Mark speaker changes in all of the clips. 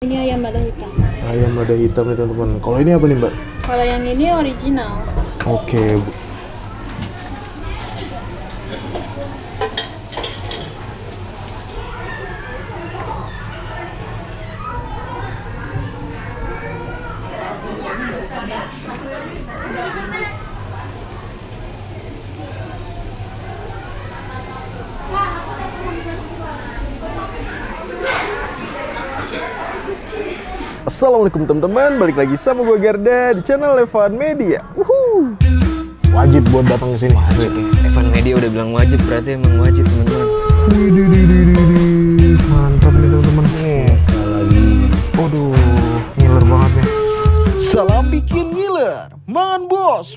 Speaker 1: Ini ayam lada hitam.
Speaker 2: Ayam lada hitam nih teman-teman. Kalau ini apa nih Mbak?
Speaker 1: Kalau yang ini original.
Speaker 2: Oke. Assalamualaikum teman-teman, balik lagi sama gue Garda di channel Evan Media. Wajib buat datang ke sini.
Speaker 3: Wajib ya. Evan Media udah bilang wajib, berarti emang wajib teman-teman.
Speaker 2: Mantap nih teman-teman. Salah lagi. Waduh, ngiler banget nih. Salam bikin ngiler, mangan bos.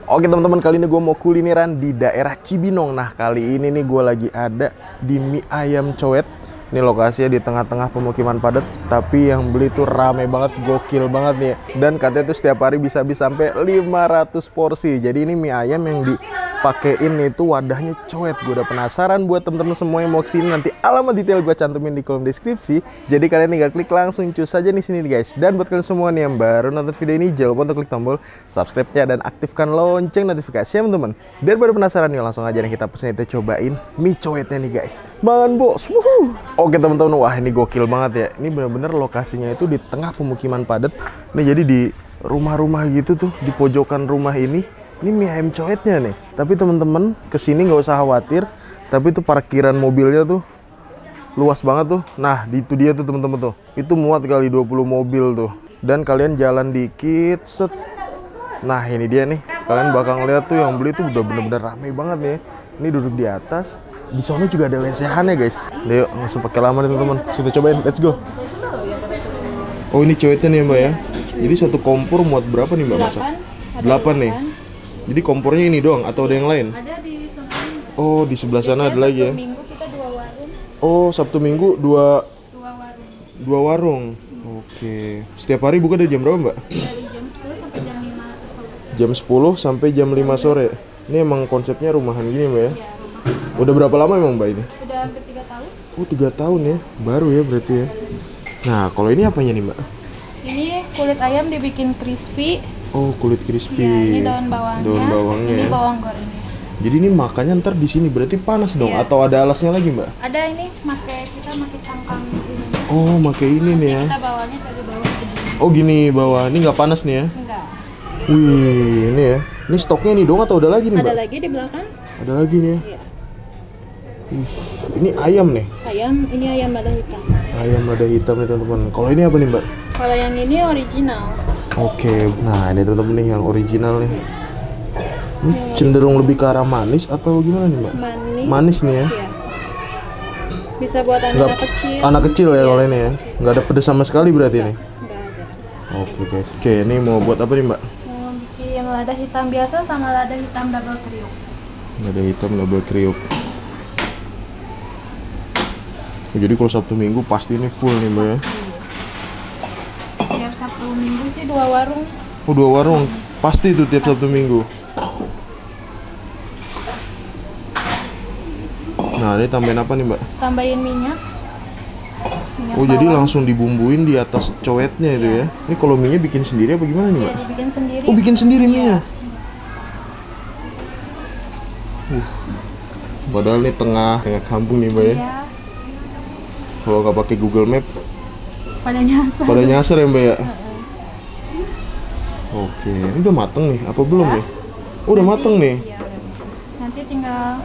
Speaker 2: Oke teman-teman, kali ini gue mau kulineran di daerah Cibinong. Nah kali ini nih gue lagi ada di mie ayam cowet. Ini lokasinya di tengah-tengah pemukiman padat, tapi yang beli tuh rame banget, gokil banget nih. Dan katanya tuh setiap hari bisa sampai 500 porsi. Jadi ini mie ayam yang dipakein itu wadahnya cowet. Gue udah penasaran buat temen-temen semua yang mau kesini. Nanti alamat detail gue cantumin di kolom deskripsi. Jadi kalian tinggal klik langsung cus aja di sini guys. Dan buat kalian semua nih yang baru nonton video ini, jangan lupa untuk klik tombol subscribe-nya dan aktifkan lonceng notifikasinya teman-teman. Daripada penasaran nih, langsung aja nih kita pesen, kita cobain mie cowetnya nih guys. Mangan bos. Oke teman-teman, wah ini gokil banget ya. Ini bener-bener lokasinya itu di tengah pemukiman padat. Nih jadi di rumah-rumah gitu tuh, di pojokan rumah ini mie ayam cowetnya nih. Tapi teman-teman kesini nggak usah khawatir. Tapi itu parkiran mobilnya tuh luas banget tuh. Nah itu dia tuh teman-teman tuh. Itu muat kali 20 mobil tuh. Dan kalian jalan dikit, set. Nah ini dia nih. Kalian bakal ngeliat tuh yang beli tuh udah bener-bener rame banget nih. Ini duduk di atas. Di sana juga ada lesehannya guys. Yuk langsung pakai lama nih teman-teman. Kita cobain, let's go. Oh ini cowetnya nih Mbak ya. Jadi satu kompor muat berapa nih Mbak masak? 8 nih. Jadi kompornya ini doang atau ada yang lain?
Speaker 1: Ada di sana.
Speaker 2: Oh di sebelah sana ada lagi ya.
Speaker 1: Sabtu Minggu kita 2 warung.
Speaker 2: Oh Sabtu Minggu 2
Speaker 1: warung.
Speaker 2: warung. Oke. Setiap hari buka dari jam berapa Mbak?
Speaker 1: Dari jam 10 sampai jam 5 sore.
Speaker 2: Jam 10 sampai jam 5 sore. Ini emang konsepnya rumahan gini Mbak ya?
Speaker 1: Iya, rumah.
Speaker 2: Udah berapa lama emang Mbak ini?
Speaker 1: Udah hampir 3 tahun.
Speaker 2: Oh 3 tahun ya, baru ya berarti ya. Nah kalau ini apanya nih Mbak?
Speaker 1: Ini kulit ayam dibikin crispy.
Speaker 2: Oh kulit crispy.
Speaker 1: Ya, ini daun bawangnya.
Speaker 2: Daun bawangnya
Speaker 1: ini
Speaker 2: ya.
Speaker 1: bawang gorengnya.
Speaker 2: Jadi ini makannya ntar di sini berarti panas dong?
Speaker 1: Iya.
Speaker 2: Atau ada alasnya lagi Mbak?
Speaker 1: Ada ini kita pakai cangkang ini.
Speaker 2: Oh pakai ini nih ya.
Speaker 1: Kita bawanya dari bawah begini.
Speaker 2: Oh gini bawah, ini nggak panas nih ya?
Speaker 1: Enggak.
Speaker 2: Wih ini ya. Ini stoknya ini dong atau ada lagi nih Mbak?
Speaker 1: Ada lagi di belakang.
Speaker 2: Ada lagi nih ya.
Speaker 1: Iya.
Speaker 2: Wih, ini ayam nih.
Speaker 1: Ini ayam lada hitam.
Speaker 2: Ayam lada hitam nih teman-teman. Kalau ini apa nih Mbak?
Speaker 1: Kalau yang ini original.
Speaker 2: Oke, nah ini teman-teman nih yang original nih. Ini cenderung lebih ke arah manis atau gimana nih Mbak?
Speaker 1: Manis.
Speaker 2: Manis nih ya.
Speaker 1: Iya. Bisa buat anak kecil.
Speaker 2: Anak kecil ya
Speaker 1: Iya,
Speaker 2: kalau ini ya. Nggak ada pedas sama sekali berarti nih.
Speaker 1: Enggak ada.
Speaker 2: Oke guys. Oke, ini mau buat apa nih Mbak?
Speaker 1: Mau bikin lada hitam biasa sama lada hitam double kriuk.
Speaker 2: Lada hitam double kriuk. Jadi kalau Sabtu Minggu pasti ini full nih Mbak ya.
Speaker 1: Tiap Sabtu Minggu sih 2 warung.
Speaker 2: Oh 2 warung. Pasti itu tiap Sabtu Minggu. Nah ini tambahin apa nih Mbak?
Speaker 1: Tambahin minyak.
Speaker 2: Oh jadi langsung dibumbuin di atas cowetnya itu ya. Ini kalau mie-nya bikin sendiri apa gimana nih Mbak?
Speaker 1: Jadi bikin sendiri.
Speaker 2: Oh bikin sendiri mie-nya. Padahal ini tengah kampung nih Mbak ya.
Speaker 1: Iya.
Speaker 2: Kalau nggak pakai Google Map
Speaker 1: Pada nyasar.
Speaker 2: pada nyasar ya Mbak ya. Oke, ini udah mateng nih, apa belum nih? Oh udah mateng nih.
Speaker 1: Iya, udah. Nanti tinggal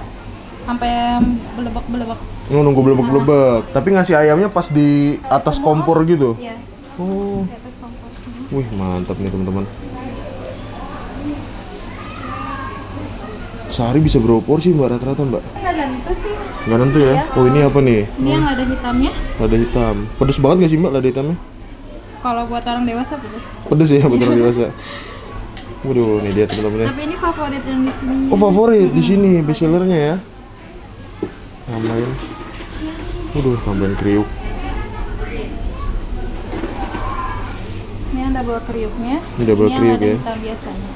Speaker 1: sampai belebek-belebek.
Speaker 2: Nunggu belebek-belebek. Tapi ngasih ayamnya pas di atas kompor gitu.
Speaker 1: Iya.
Speaker 2: Oh,
Speaker 1: Di atas kompor.
Speaker 2: wih mantap nih teman-teman. Sehari bisa berapa porsi Mbak rata-rata Mbak?
Speaker 1: Nggak tentu sih.
Speaker 2: Nggak nentu ya?
Speaker 1: Iya.
Speaker 2: Oh ini apa nih?
Speaker 1: Ini yang lada hitamnya.
Speaker 2: Lada hitam. Pedes banget nggak sih Mbak lada hitamnya?
Speaker 1: Kalau buat orang dewasa pedas.
Speaker 2: Pedes ya buat orang dewasa. Waduh, ini dia teman-teman ya.
Speaker 1: Tapi ini favorit yang di sini.
Speaker 2: Oh favorit di sini bestsellernya ya. Tambahin. Waduh, tambahin kriuk.
Speaker 1: Ini yang double kriuknya.
Speaker 2: Ini double kriuk
Speaker 1: yang lada
Speaker 2: ya.
Speaker 1: hitam biasanya.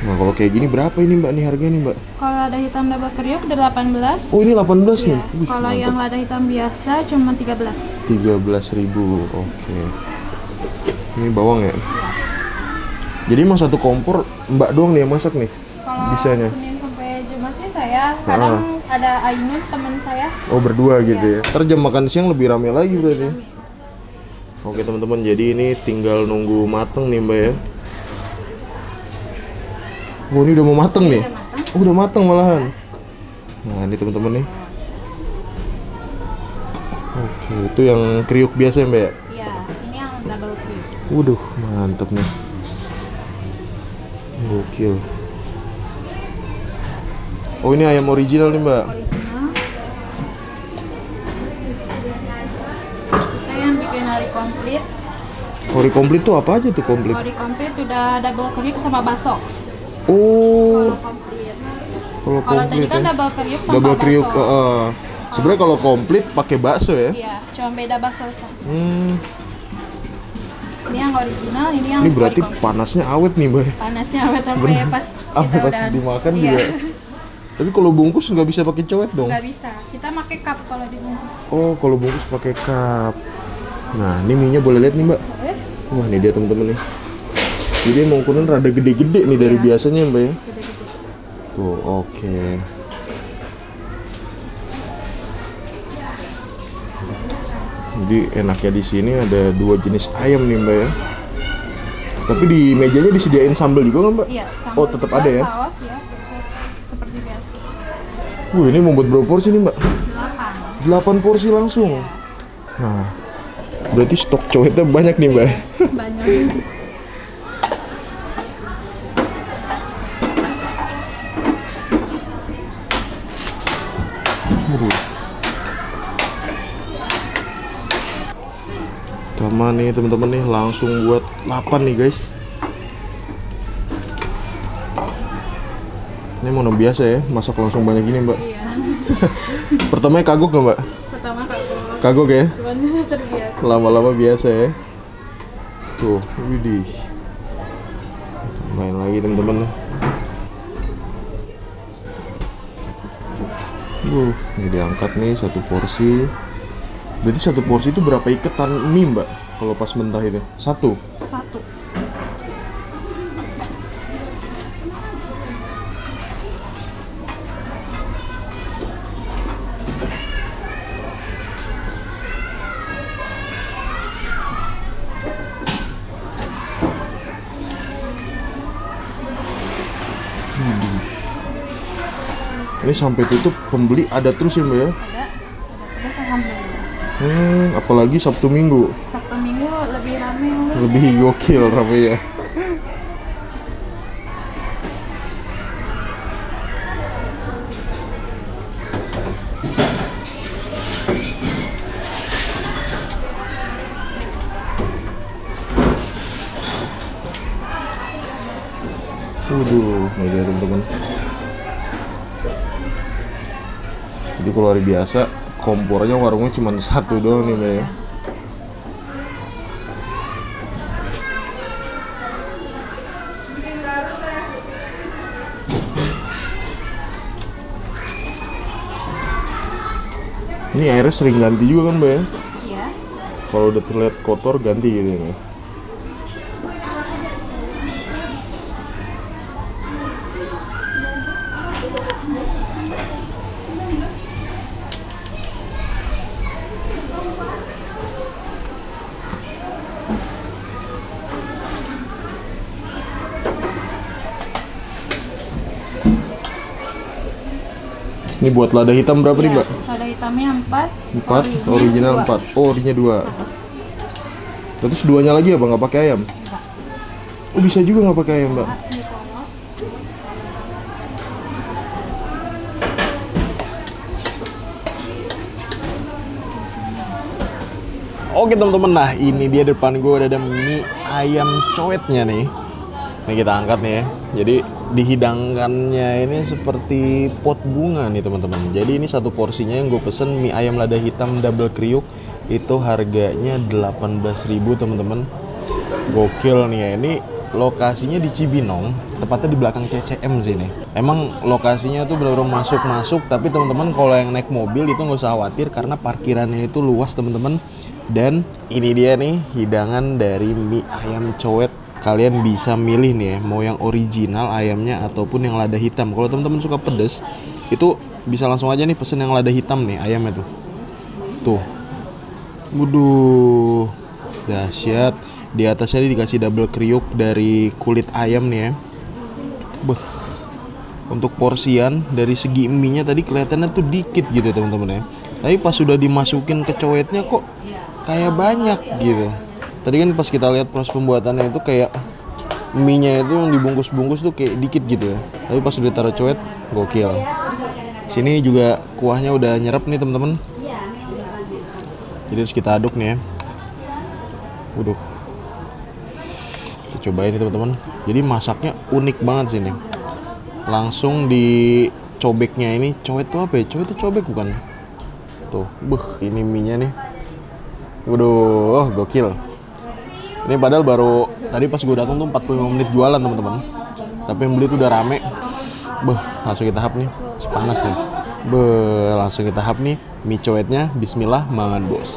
Speaker 2: Nah kalau kayak gini berapa ini mbak nih harganya nih mbak?
Speaker 1: Kalau lada hitam double kriuk udah 18.
Speaker 2: Oh ini 18
Speaker 1: Iya.
Speaker 2: nih. Wih,
Speaker 1: Kalau
Speaker 2: mantap.
Speaker 1: yang lada hitam biasa cuma 13.
Speaker 2: 13.000. Oke. Ini bawang ya. Jadi emang satu kompor mbak doang nih yang masak nih?
Speaker 1: Kalau
Speaker 2: Bisanya?
Speaker 1: Senin sampai Jumat sih saya, kadang ada Ainun teman saya.
Speaker 2: Oh berdua gitu ya. Ntar jam makan siang lebih rame lagi berarti. Oke teman-teman, jadi ini tinggal nunggu mateng nih mbak ya. Oh ini udah mau mateng nih? Oh, udah mateng malahan. Nah ini teman-teman nih. Oke, itu yang kriuk biasa ya mbak ya?
Speaker 1: Iya, ini yang double kriuk.
Speaker 2: Waduh, mantep nih. Gokil. Oh ini ayam original nih mbak.
Speaker 1: Original. Kita yang bikin hari komplit.
Speaker 2: Ori komplit tuh apa aja tuh komplit?
Speaker 1: Hari komplit udah double kriuk sama bakso.
Speaker 2: Oh,
Speaker 1: Komplit.
Speaker 2: kalau
Speaker 1: Kalau tadi
Speaker 2: komplit
Speaker 1: kan
Speaker 2: ya.
Speaker 1: double kriuk tanpa
Speaker 2: Double kriuk.
Speaker 1: bakso.
Speaker 2: Sebenarnya kalau komplit pakai bakso ya.
Speaker 1: Iya, cuma beda bakso.
Speaker 2: Hmm,
Speaker 1: Ini yang original, ini yang
Speaker 2: ini berarti
Speaker 1: ori komplit.
Speaker 2: panasnya awet nih mbak.
Speaker 1: Panasnya awet sampai pas
Speaker 2: Apa
Speaker 1: kita
Speaker 2: pas
Speaker 1: udah
Speaker 2: dimakan
Speaker 1: iya.
Speaker 2: juga. Tapi kalau bungkus nggak bisa pakai cowet dong.
Speaker 1: Nggak bisa. Kita pakai cup kalau dibungkus.
Speaker 2: Oh, kalau bungkus pakai cup. Nah, ini mie-nya boleh lihat nih mbak.
Speaker 1: Boleh?
Speaker 2: Wah, ini dia teman-teman nih. Jadi emang ukuran rada gede-gede nih dari biasanya mbak ya.
Speaker 1: Gede-gede.
Speaker 2: Tuh, oke. Jadi enaknya di sini ada dua jenis ayam nih mbak ya. Tapi di mejanya disediain sambal juga nggak mbak?
Speaker 1: Iya,
Speaker 2: Oh, tetap ada ya?
Speaker 1: Saus ya, biasa, seperti biasa.
Speaker 2: Ini membuat berapa porsi nih mbak?
Speaker 1: 8.
Speaker 2: 8 porsi langsung. Nah, berarti stok cowetnya banyak nih mbak.
Speaker 1: Banyak.
Speaker 2: Sama nih teman-teman nih langsung buat 8 nih guys. Ini mau biasa ya masak langsung banyak gini mbak.
Speaker 1: Iya.
Speaker 2: Pertamanya kagok gak mbak?
Speaker 1: Pertama kagok.
Speaker 2: Kagok ya?
Speaker 1: Cuman udah terbiasa.
Speaker 2: Lama-lama biasa ya. Tuh, widih. Main lagi teman-teman nih. Ini diangkat nih satu porsi. Berarti satu porsi itu berapa iketan mie mbak? Kalau pas mentah itu? Satu?
Speaker 1: Satu.
Speaker 2: Ini sampai tutup pembeli ada terus ya mbak ya?
Speaker 1: Ada terus alhamdulillah.
Speaker 2: Apalagi Sabtu Minggu.
Speaker 1: Sabtu Minggu lebih rame.
Speaker 2: Lebih gokil rame ya. Waduh, ini dia teman-teman. Jadi kalau hari biasa kompornya warungnya cuma satu doang nih mbak ya. Ini airnya sering ganti juga kan mbak ya?
Speaker 1: Iya.
Speaker 2: Kalau udah terlihat kotor ganti gitu ya. Ini buat lada hitam berapa nih
Speaker 1: Iya.
Speaker 2: mbak?
Speaker 1: Lada hitamnya 4.
Speaker 2: 4, original 4. Oh, originnya 2. Terus duanya lagi apa? Nggak pakai ayam? Oh, bisa juga nggak pakai ayam mbak?
Speaker 1: Ini polos.
Speaker 2: Oke teman-teman, nah ini dia depan gue udah ada mie ayam cowetnya nih. Ini kita angkat nih ya. Jadi dihidangkannya ini seperti pot bunga nih teman-teman. Jadi ini satu porsinya yang gue pesen mie ayam lada hitam double kriuk itu harganya 18.000 teman-teman. Gokil nih ya. Ini lokasinya di Cibinong, tepatnya di belakang CCM sini. Emang lokasinya tuh benar-benar masuk-masuk, tapi teman-teman kalau yang naik mobil itu nggak usah khawatir karena parkirannya itu luas teman-teman. Dan ini dia nih hidangan dari mie ayam cowet. Kalian bisa milih nih ya, mau yang original ayamnya ataupun yang lada hitam. Kalau teman-teman suka pedes, itu bisa langsung aja nih pesen yang lada hitam nih ayamnya tuh. Tuh. Waduh. Dahsyat. Di atasnya dikasih double kriuk dari kulit ayam nih ya. Beuh. Untuk porsian dari segi mie-nya tadi kelihatannya tuh dikit gitu teman-teman ya. Tapi pas sudah dimasukin ke cowetnya kok kayak banyak gitu. Tadi kan pas kita lihat proses pembuatannya itu kayak mie-nya itu yang dibungkus-bungkus tuh kayak dikit gitu ya. Tapi pas udah taruh cowet, gokil. Sini juga kuahnya udah nyerap nih teman-teman. Jadi harus kita aduk nih ya. Waduh. Kita cobain nih teman-teman. Jadi masaknya unik banget sini. Langsung di cobeknya ini, cowet tuh apa ya? Cowet tuh cobek bukan? Tuh, ini mie-nya nih. Waduh, gokil. Ini padahal baru tadi pas gue datang tuh 45 menit jualan teman-teman. Tapi yang beli tuh udah rame. Langsung kita hap nih. Panas nih. Langsung kita hap nih mie cowetnya. Bismillah, mangan bos.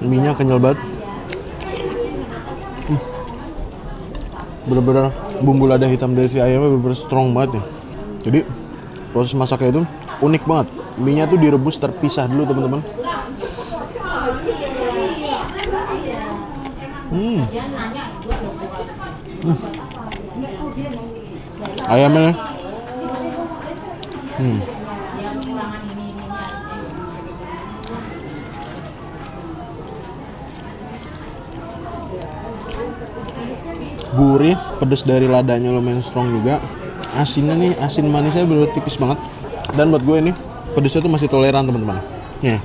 Speaker 2: Mie-nya kenyal banget. Bener-bener bumbu lada hitam dari si ayamnya bener-bener strong banget ya. Jadi proses masaknya itu unik banget. Mie-nya tuh direbus terpisah dulu teman-teman. Ayamnya gurih, pedas dari ladanya lumayan strong juga. Asinnya nih, asin manisnya bener tipis banget. Dan buat gue ini pedasnya tuh masih toleran teman-teman. Nih,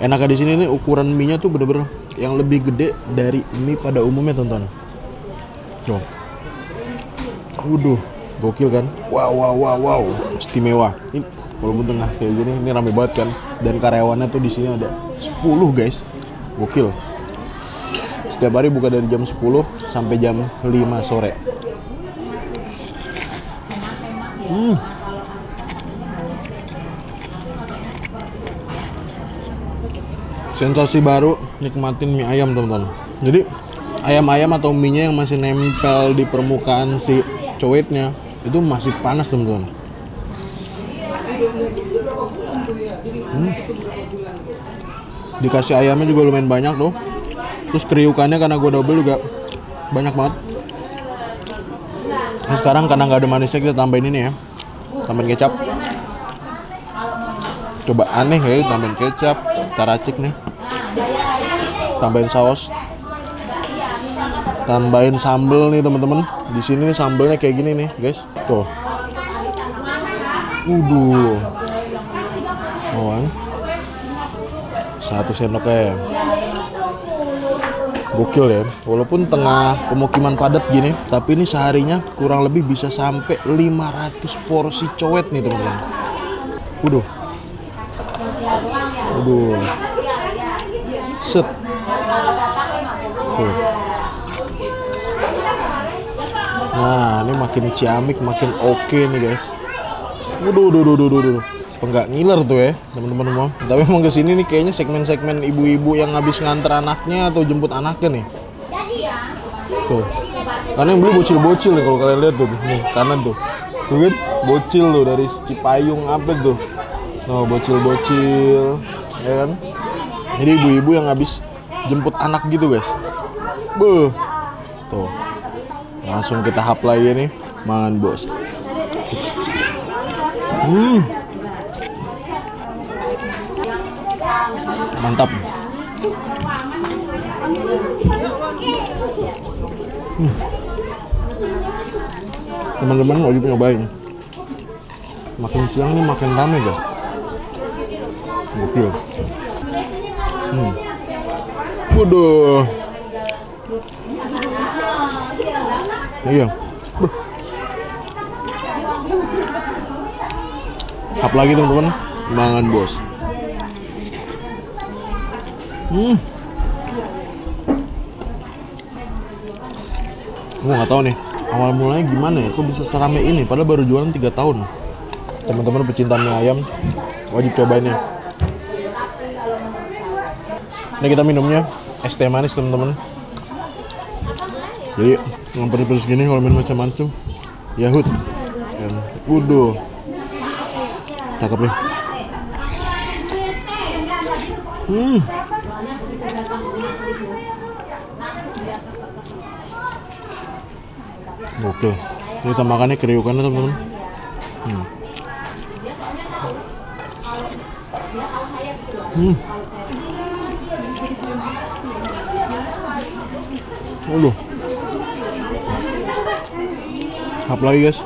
Speaker 2: enaknya di sini nih ukuran mie-nya tuh bener-bener yang lebih gede dari mie pada umumnya teman-teman. Tuh, waduh, gokil kan? Wow, istimewa. Ini walaupun tengah kayak gini, ini rame banget kan? Dan karyawannya tuh di sini ada 10 guys, gokil. Setiap hari buka dari jam 10 sampai jam 5 sore. Sensasi baru nikmatin mie ayam teman-teman. Jadi ayam-ayam atau mie-nya yang masih nempel di permukaan si cowetnya itu masih panas teman-teman. Dikasih ayamnya juga lumayan banyak tuh. Terus kriukannya karena gue double juga banyak banget. Nah, sekarang karena nggak ada manisnya kita tambahin ini ya, tambahin kecap. Coba aneh ya, tambahin kecap, kita racik nih. Tambahin saus, tambahin sambel nih teman-teman. Di sini nih sambelnya kayak gini nih guys, tuh. Kan? 1 sendok ya. Gokil ya, walaupun tengah pemukiman padat gini, tapi ini seharinya kurang lebih bisa sampai 500 porsi cowet nih teman-teman. Set. Tuh. Nah, ini makin ciamik, makin oke nih guys. Enggak ngiler tuh ya teman-teman semua. Tapi emang kesini nih kayaknya segmen-segmen ibu-ibu yang habis nganter anaknya atau jemput anaknya nih. Tuh. Karena yang beli bocil-bocil nih kalau kalian lihat tuh. Nih kanan tuh. Tuh kan? Bocil tuh dari Cipayung apa tuh. Nah, bocil-bocil. Ya kan? Jadi ibu-ibu yang habis jemput anak gitu guys. Tuh. Langsung kita hap lagi nih. Mangan bos. Mantap. Teman-teman wajib nyobain. Makin siang nih makin rame guys. Gokil. Waduh. Iya. Apalagi teman-teman, mangan bos. Gue nggak tahu nih awal mulanya gimana ya, kok bisa serame ini padahal baru jualan 3 tahun. Teman-teman pecinta mie ayam wajib cobain ya. Ini kita minumnya es teh manis teman-teman. Jadi yang pedes-pedes gini kalau minum es teh manis tuh Yahut. Waduh, cakep nih. Oke, ini tambahkannya kriukannya teman-teman. Waduh, apa lagi guys?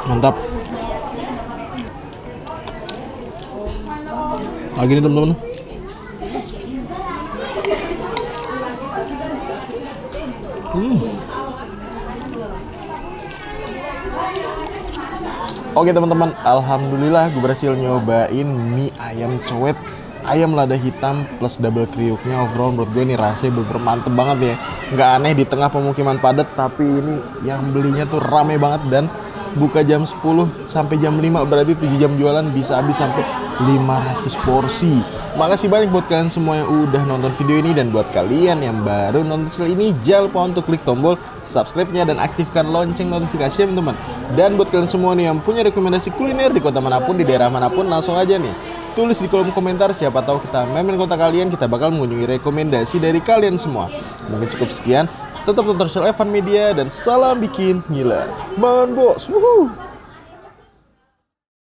Speaker 2: Mantap. Lagi nih teman-teman. Oke teman-teman, alhamdulillah gue berhasil nyobain mie ayam cowet ayam lada hitam plus double kriuknya. Overall menurut gue ini rasanya bener mantep banget ya. Nggak aneh di tengah pemukiman padat, tapi ini yang belinya tuh rame banget dan buka jam 10 sampai jam 5, berarti 7 jam jualan bisa habis sampai 500 porsi. Makasih banyak buat kalian semua yang udah nonton video ini, dan buat kalian yang baru nonton channel ini jangan lupa untuk klik tombol subscribe-nya dan aktifkan lonceng notifikasi teman-teman. Dan buat kalian semua nih yang punya rekomendasi kuliner di kota manapun, di daerah manapun, langsung aja nih tulis di kolom komentar, siapa tahu kita main kota kalian, kita bakal mengunjungi rekomendasi dari kalian semua. Mungkin cukup sekian. Tetap tonton channel Evan Media dan salam bikin gila. Mangan bos. Wuhuu.